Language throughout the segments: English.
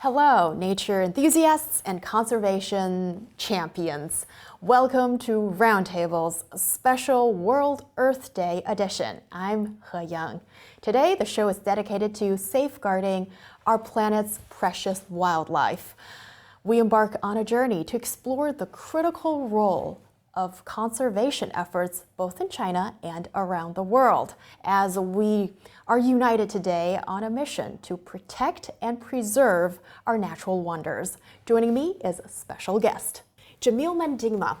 Hello, nature enthusiasts and conservation champions. Welcome to Roundtable's special World Earth Day edition. I'm Heyang. Today, the show is dedicated to safeguarding our planet's precious wildlife. We embark on a journey to explore the critical role of conservation efforts both in China and around the world, as we are united today on a mission to protect and preserve our natural wonders. Joining me is a special guest, Jimmiel Mandima,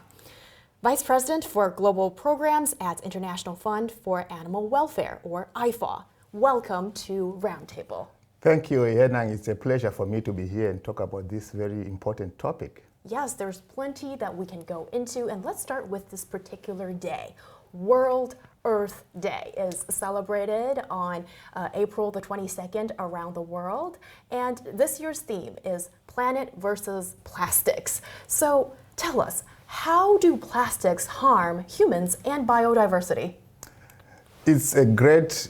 Vice President for Global Programs at International Fund for Animal Welfare, or IFAW. Welcome to Roundtable. Thank you, Heyang. It's a pleasure for me to be here and talk about this very important topic. Yes, there's plenty that we can go into, and let's start with this particular day. World Earth Day is celebrated on April the 22nd around the world, and this year's theme is Planet versus Plastics. So tell us, how do plastics harm humans and biodiversity? It's a great,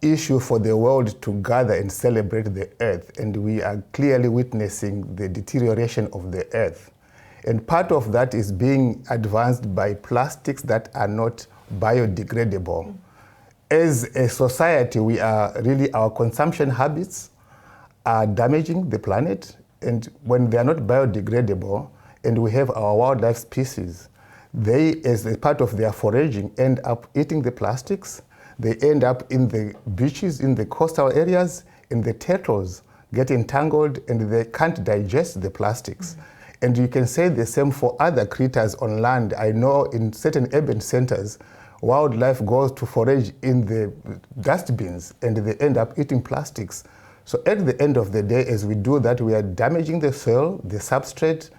issue for the world to gather and celebrate the Earth, and we are clearly witnessing the deterioration of the Earth. And part of that is being advanced by plastics that are not biodegradable. As a society, our consumption habits are damaging the planet, and when they are not biodegradable, and we have our wildlife species, they, as a part of their foraging, end up eating the plastics. They end up in the beaches, in the coastal areas, and the turtles get entangled and they can't digest the plastics. And you can say the same for other critters on land. I know in certain urban centers, wildlife goes to forage in the dustbins and they end up eating plastics. So at the end of the day, as we do that, we are damaging the soil, the substrate,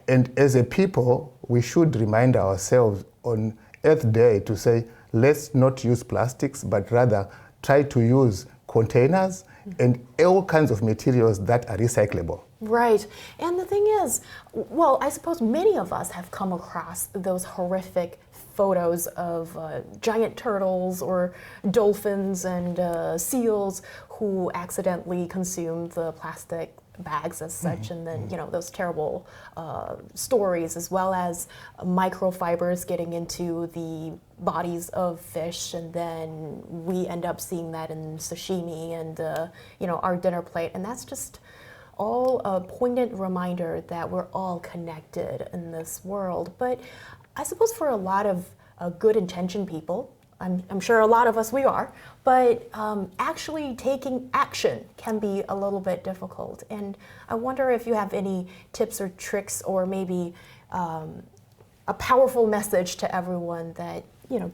and as a people, we should remind ourselves on Earth Day to say, let's not use plastics, but rather try to use containers and all kinds of materials that are recyclable. Right. And the thing is, well, I suppose many of us have come across those horrific photos of giant turtles or dolphins and seals who accidentally consume the plastic bags as such, and then those terrible stories, as well as microfibers getting into the bodies of fish, and then we end up seeing that in sashimi and our dinner plate, and that's just all a poignant reminder that we're all connected in this world. But I suppose for a lot of good intentioned people, I'm sure a lot of us we are, but actually taking action can be a little bit difficult. And I wonder if you have any tips or tricks, or maybe a powerful message to everyone that,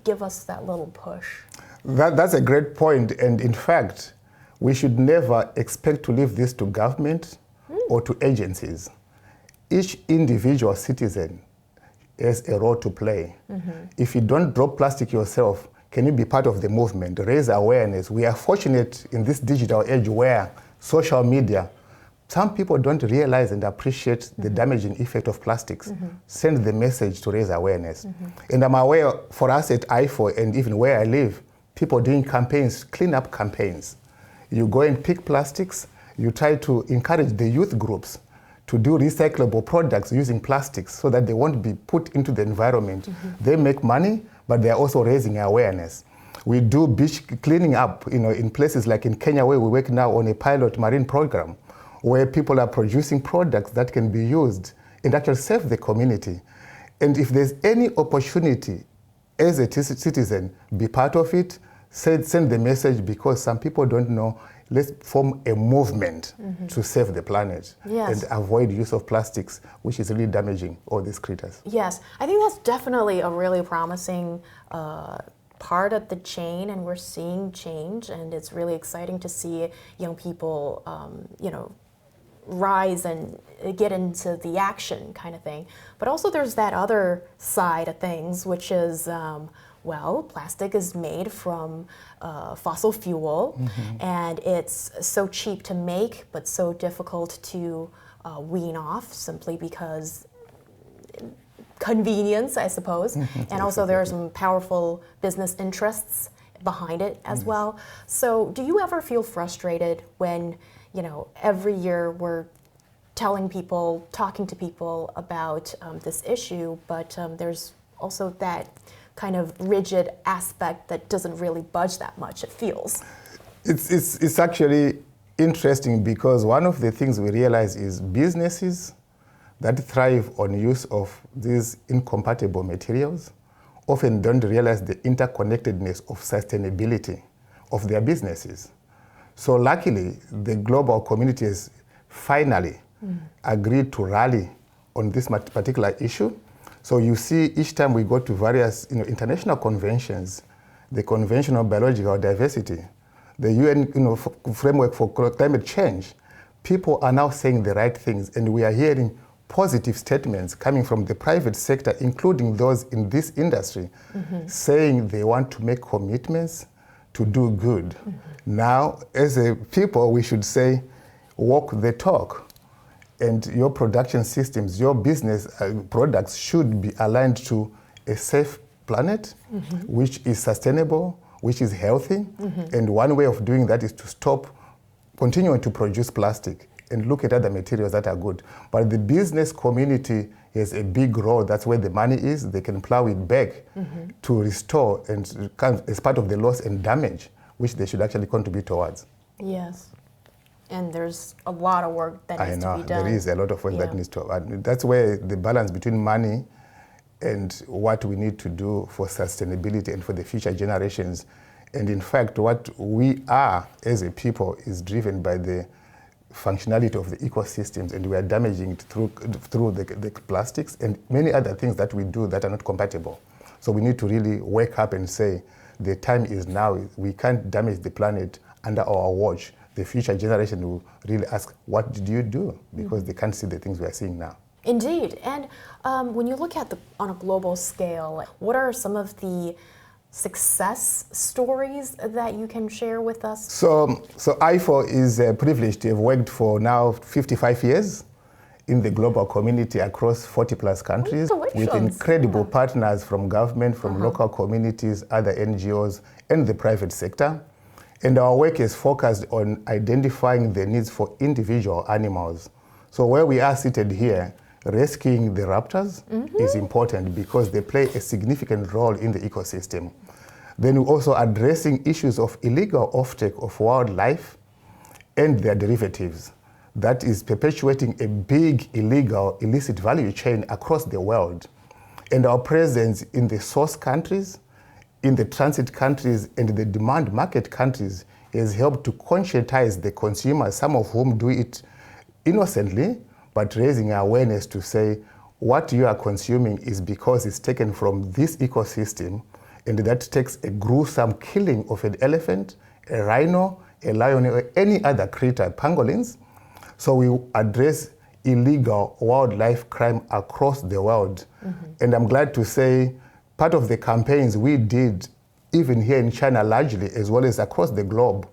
give us that little push. That's a great point. And in fact, we should never expect to leave this to government or to agencies. Each individual citizen has a role to play. If you don't drop plastic yourself, can you be part of the movement, raise awareness? We are fortunate in this digital age where social media, some people don't realize and appreciate the damaging effect of plastics. Send the message to raise awareness. And I'm aware for us at IFAW and even where I live, people doing campaigns, cleanup campaigns. You go and pick plastics, you try to encourage the youth groups to do recyclable products using plastics so that they won't be put into the environment. They make money, but they're also raising awareness. We do beach cleaning up, in places like in Kenya, where we work now on a pilot marine program, where people are producing products that can be used and actually serve the community. And if there's any opportunity as a citizen, be part of it, send the message, because some people don't know. Let's form a movement to save the planet and avoid use of plastics, which is really damaging all these critters. Yes, I think that's definitely a really promising part of the chain, and we're seeing change, and it's really exciting to see young people, rise and get into the action kind of thing. But also there's that other side of things, which is plastic is made from fossil fuel, and it's so cheap to make, but so difficult to wean off, simply because convenience, I suppose. And also there are some powerful business interests behind it as well. So do you ever feel frustrated when every year we're telling people, talking to people about this issue, but there's also that kind of rigid aspect that doesn't really budge that much, it feels. It's actually interesting because one of the things we realize is businesses that thrive on use of these incompatible materials often don't realize the interconnectedness of sustainability of their businesses. So luckily, the global community has finally agreed to rally on this particular issue. So you see, each time we go to various international conventions, the Convention on Biological Diversity, the UN framework for climate change, people are now saying the right things, and we are hearing positive statements coming from the private sector, including those in this industry, saying they want to make commitments to do good. Now, as a people, we should say, walk the talk. And your production systems, your business products should be aligned to a safe planet, which is sustainable, which is healthy. And one way of doing that is to stop continuing to produce plastic and look at other materials that are good. But the business community has a big role. That's where the money is. They can plow it back to restore and as part of the loss and damage, which they should actually contribute towards. Yes. And there's a lot of work that needs to be done. There is a lot of work that needs to be done. That's where the balance between money and what we need to do for sustainability and for the future generations. And in fact, what we are as a people is driven by the functionality of the ecosystems, and we are damaging it through the plastics and many other things that we do that are not compatible. So we need to really wake up and say, the time is now. We can't damage the planet under our watch. The future generation will really ask, what did you do? Because they can't see the things we are seeing now. Indeed. And when you look at on a global scale, what are some of the success stories that you can share with us? So IFAW is privileged to have worked for now 55 years in the global community across 40 plus countries with incredible partners from government, from local communities, other NGOs, and the private sector. And our work is focused on identifying the needs for individual animals. So where we are seated here, rescuing the raptors is important because they play a significant role in the ecosystem. Then we're also addressing issues of illegal offtake of wildlife and their derivatives. That is perpetuating a big illegal, illicit value chain across the world. And our presence in the source countries, in the transit countries, and the demand market countries has helped to conscientize the consumers, some of whom do it innocently, but raising awareness to say what you are consuming is because it's taken from this ecosystem, and that takes a gruesome killing of an elephant, a rhino, a lion, or any other creature, pangolins. So we address illegal wildlife crime across the world. And I'm glad to say part of the campaigns we did, even here in China largely, as well as across the globe,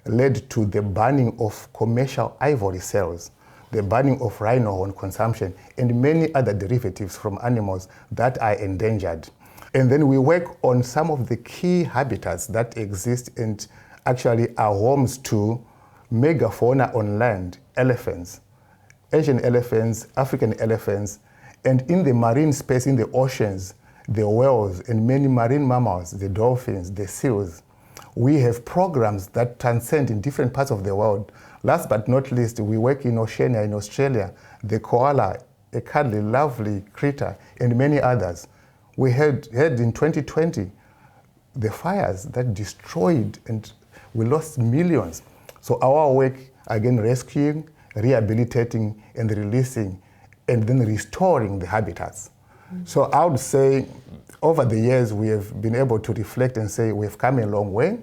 led to the banning of commercial ivory sales, the banning of rhino horn consumption, and many other derivatives from animals that are endangered. And then we work on some of the key habitats that exist and actually are homes to megafauna on land, elephants, Asian elephants, African elephants, and in the marine space, in the oceans, the whales and many marine mammals, the dolphins, the seals. We have programs that transcend in different parts of the world. Last but not least, we work in Oceania, in Australia, the koala, a cuddly, lovely creature, and many others. We had in 2020 the fires that destroyed, and we lost millions. So our work, again, rescuing, rehabilitating, and releasing, and then restoring the habitats. So I would say over the years we have been able to reflect and say we've come a long way.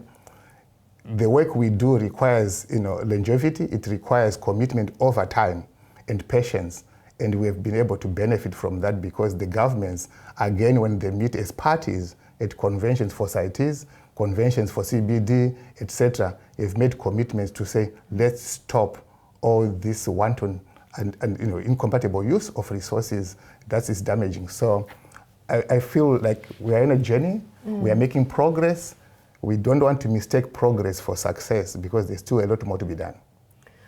The work we do requires longevity, it requires commitment over time and patience. And we have been able to benefit from that because the governments, again, when they meet as parties at conventions for CITES, conventions for CBD, etc., have made commitments to say, let's stop all this wanton and incompatible use of resources that is damaging. So I feel like we are in a journey, we are making progress. We don't want to mistake progress for success because there's still a lot more to be done.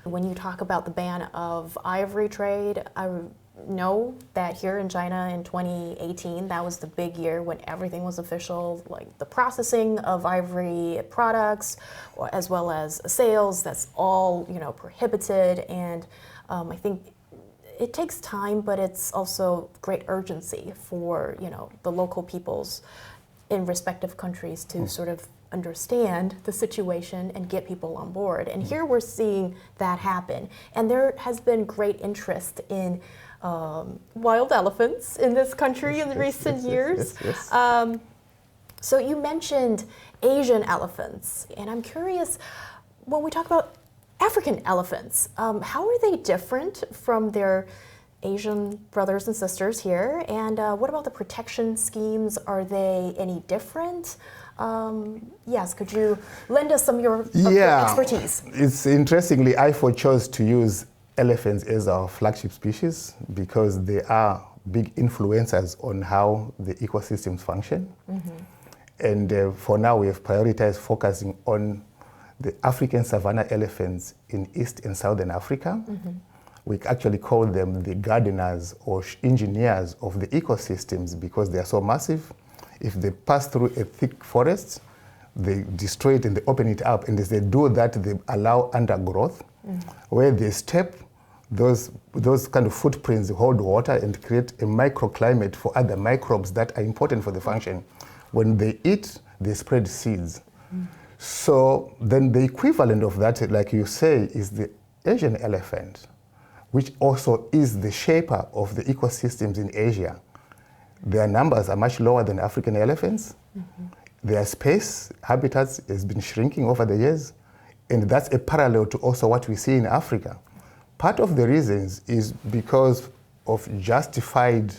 When you talk about the ban of ivory trade, I know that here in China in 2018, that was the big year when everything was official, like the processing of ivory products, as well as sales, that's all, prohibited. And I think it takes time, but it's also great urgency for, the local peoples in respective countries to sort of understand the situation and get people on board. And here we're seeing that happen. And there has been great interest in wild elephants in this country in recent years. Yes. So you mentioned Asian elephants, and I'm curious, when we talk about African elephants, how are they different from their Asian brothers and sisters here? And what about the protection schemes? Are they any different? Yes, could you lend us some of your expertise? It's interestingly, IFAW chose to use elephants as our flagship species because they are big influencers on how the ecosystems function. And for now, we have prioritized focusing on the African savanna elephants in East and Southern Africa. We actually call them the gardeners or engineers of the ecosystems because they are so massive. If they pass through a thick forest, they destroy it and they open it up. And as they do that, they allow undergrowth. Where they step, those kind of footprints hold water and create a microclimate for other microbes that are important for the function. When they eat, they spread seeds. So then the equivalent of that, like you say, is the Asian elephant, which also is the shaper of the ecosystems in Asia. Their numbers are much lower than African elephants. Their space, habitats, has been shrinking over the years. And that's a parallel to also what we see in Africa. Part of the reasons is because of justified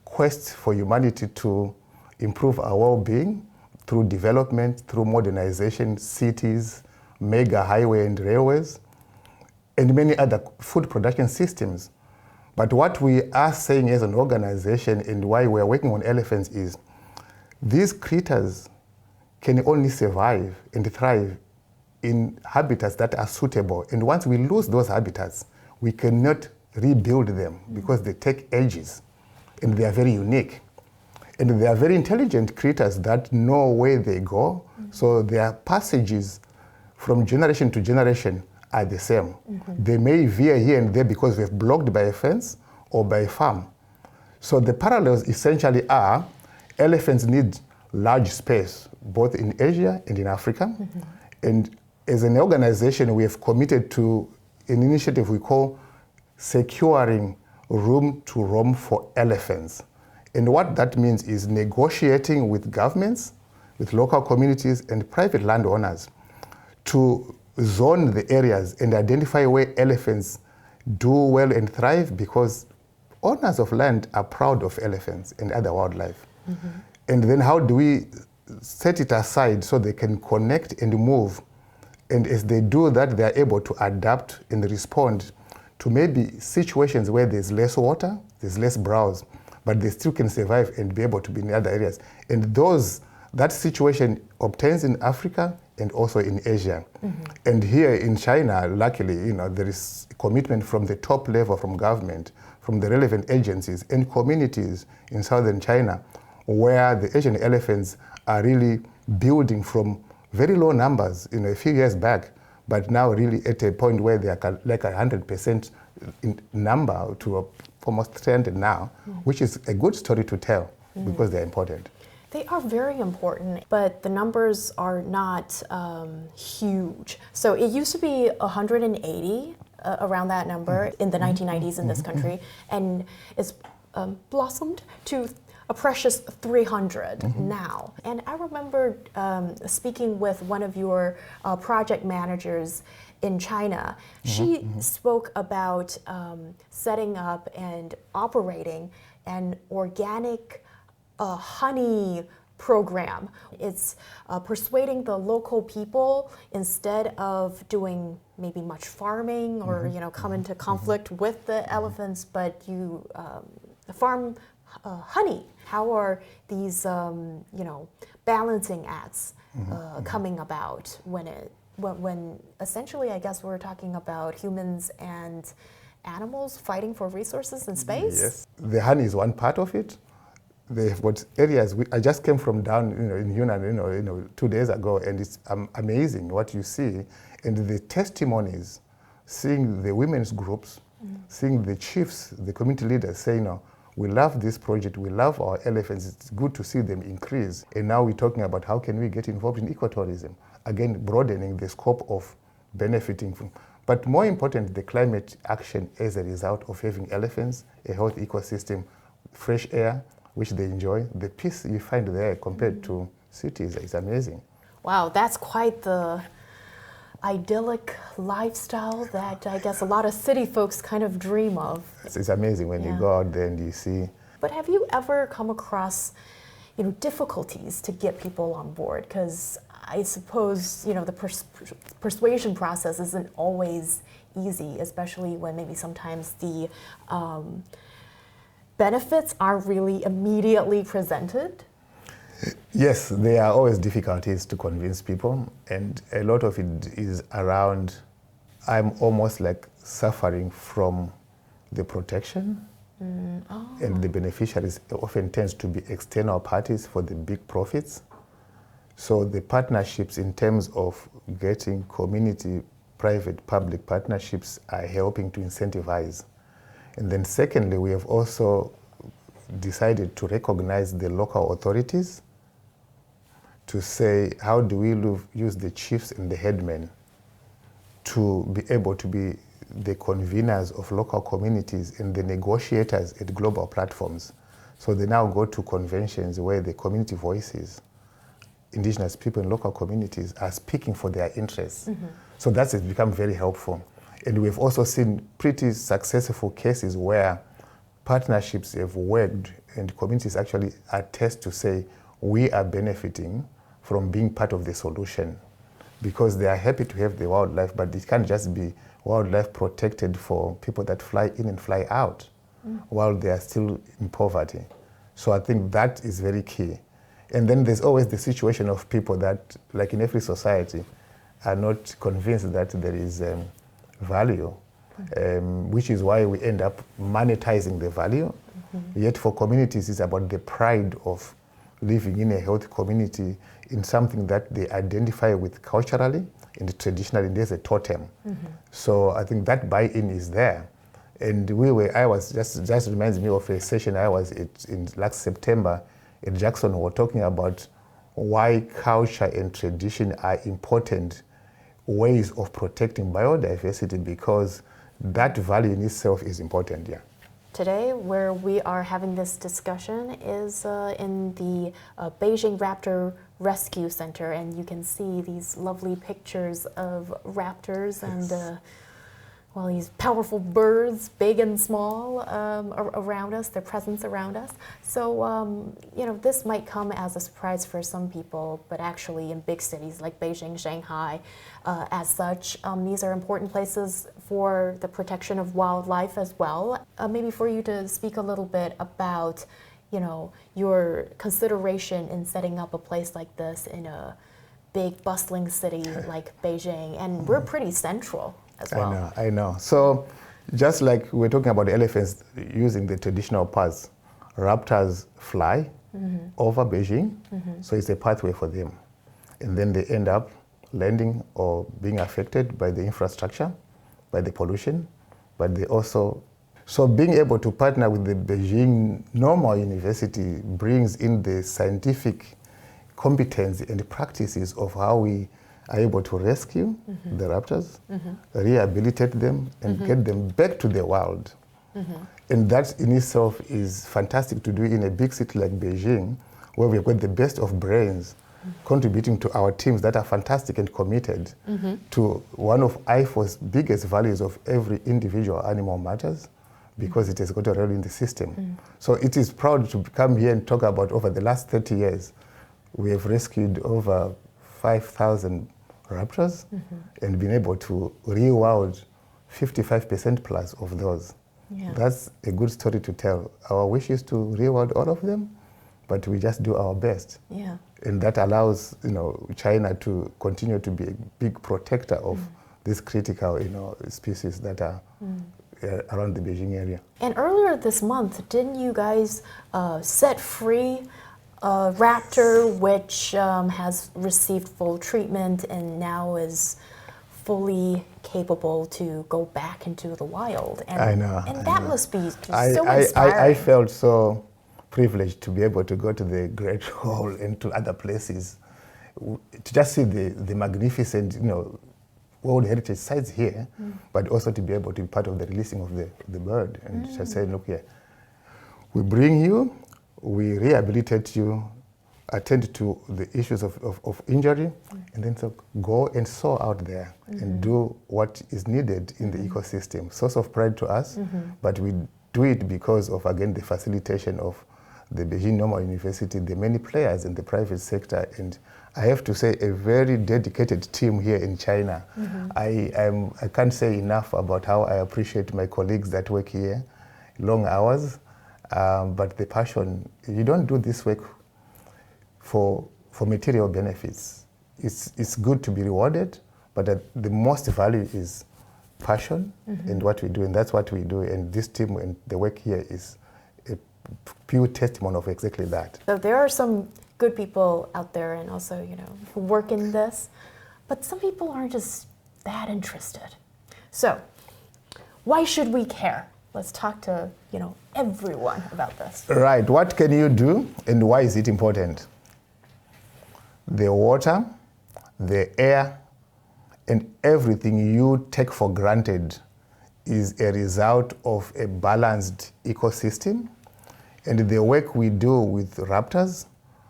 quests for humanity to improve our well-being through development, through modernization, cities, mega highway and railways, and many other food production systems. But what we are saying as an organization and why we are working on elephants is these creatures can only survive and thrive in habitats that are suitable. And once we lose those habitats, we cannot rebuild them because they take ages and they are very unique. And they are very intelligent creatures that know where they go. So their passages from generation to generation are the same. They may veer here and there because we've blocked by a fence or by a farm. So the parallels essentially are elephants need large space, both in Asia and in Africa. And as an organization, we have committed to an initiative we call Securing Room to Roam for Elephants. And what that means is negotiating with governments, with local communities and private landowners to zone the areas and identify where elephants do well and thrive, because owners of land are proud of elephants and other wildlife. And then how do we set it aside so they can connect and move? And as they do that, they are able to adapt and respond to maybe situations where there's less water, there's less browse, but they still can survive and be able to be in other areas. And that situation obtains in Africa and also in Asia. And here in China, luckily, there is commitment from the top level, from government, from the relevant agencies and communities in southern China, where the Asian elephants are really building from very low numbers, a few years back, but now really at a point where they are like 100% in number to almost 300 now, which is a good story to tell because they're important. They are very important, but the numbers are not huge. So it used to be 180, around that number, in the 1990s in this country, and it's blossomed to a precious 300 now. And I remember speaking with one of your project managers in China. She spoke about setting up and operating an organic honey program. It's persuading the local people, instead of doing maybe much farming or come into conflict with the elephants, but you farm honey. How are these balancing acts coming about when when essentially, I guess we're talking about humans and animals fighting for resources in space? Yes. The honey is one part of it. They've got areas. I just came from down, in Yunnan, 2 days ago, and it's amazing what you see, and the testimonies, seeing the women's groups, seeing the chiefs, the community leaders saying, we love this project, we love our elephants, it's good to see them increase. And now we're talking about how can we get involved in ecotourism, again, broadening the scope of benefiting from. But more important, the climate action as a result of having elephants, a healthy ecosystem, fresh air, which they enjoy. The peace you find there compared to cities is amazing. Wow, that's quite the idyllic lifestyle that I guess a lot of city folks kind of dream of. It's amazing when you go out there and you see. But have you ever come across, difficulties to get people on board? Because I suppose, the persuasion process isn't always easy, especially when maybe sometimes the benefits aren't really immediately presented. Yes, there are always difficulties to convince people, and a lot of it is around, I'm almost like suffering from the protection, and the beneficiaries often tends to be external parties for the big profits. So the partnerships in terms of getting community, private, public partnerships are helping to incentivize. And then secondly, we have also decided to recognize the local authorities to say, how do we use the chiefs and the headmen to be able to be the conveners of local communities and the negotiators at global platforms. So they now go to conventions where the community voices, indigenous people in local communities, are speaking for their interests. So that's become very helpful. And we've also seen pretty successful cases where partnerships have worked and communities actually attest to say, we are benefiting from being part of the solution, because they are happy to have the wildlife, but it can't just be wildlife protected for people that fly in and fly out while they are still in poverty. So I think that is very key. And then there's always the situation of people that, like in every society, are not convinced that there is value, which is why we end up monetizing the value. Yet for communities, it's about the pride of living in a healthy community in something that they identify with culturally and traditionally. There's a totem. So I think that buy-in is there. And I was just reminds me of a session I was at in last September at Jackson. We were talking about why culture and tradition are important ways of protecting biodiversity, because that value in itself is important. Today, where we are having this discussion is in the Beijing Raptor Rescue Center, and you can see these lovely pictures of raptors and these powerful birds, big and small, around us, their presence around us. So, this might come as a surprise for some people, but actually in big cities like Beijing, Shanghai, as such, these are important places for the protection of wildlife as well. Maybe for you to speak a little bit about, your consideration in setting up a place like this in a big bustling city like Beijing, and we're pretty central as well. I know. So just like we're talking about the elephants using the traditional paths, raptors fly over Beijing, so it's a pathway for them. And then they end up landing or being affected by the infrastructure, by the pollution, but they also... So being able to partner with the Beijing Normal University brings in the scientific competence and practices of how we are able to rescue the raptors, rehabilitate them, and get them back to the wild. And that in itself is fantastic to do in a big city like Beijing, where we've got the best of brains contributing to our teams that are fantastic and committed to one of IFAW's biggest values of every individual animal matters, because it has got a role in the system. So it is proud to come here and talk about over the last 30 years, we have rescued over 5,000 raptors and been able to rewild 55% plus of those. That's a good story to tell. Our wish is to rewild all of them, but we just do our best. And that allows, China to continue to be a big protector of these critical, species that are around the Beijing area. And earlier this month, didn't you guys set free a raptor which has received full treatment and now is fully capable to go back into the wild? And, I know. And that must be so I inspiring. felt so privileged to be able to go to the Great Wall and to other places to just see the magnificent, World Heritage sites here, but also to be able to be part of the releasing of the bird and just say, look here, we bring you, we rehabilitate you, attend to the issues of injury, and then go and soar out there and do what is needed in the ecosystem. Source of pride to us, but we do it because of, again, the facilitation of the Beijing Normal University, the many players in the private sector, and I have to say a very dedicated team here in China. I can't say enough about how I appreciate my colleagues that work here, long hours, but the passion. You don't do this work for material benefits. It's good to be rewarded, but the most value is passion and what we do, and that's what we do. And this team and the work here is a pure testimony of exactly that. So there are some good people out there and also, who work in this, but some people aren't just that interested. So why should we care? Let's talk to, everyone about this. Right, what can you do and why is it important? The water, the air, and everything you take for granted is a result of a balanced ecosystem. And the work we do with raptors,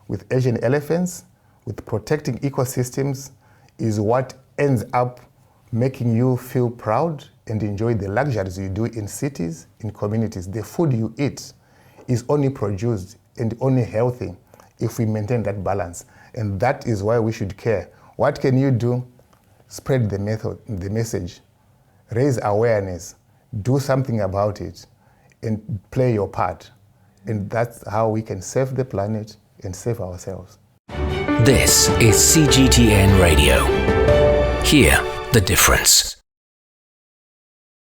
with Asian elephants, with protecting ecosystems is what ends up making you feel proud and enjoy the luxuries you do in cities, in communities. The food you eat is only produced and only healthy if we maintain that balance. And that is why we should care. What can you do? Spread the message, raise awareness, do something about it, and play your part. And that's how we can save the planet and save ourselves. This is CGTN Radio. Hear the difference.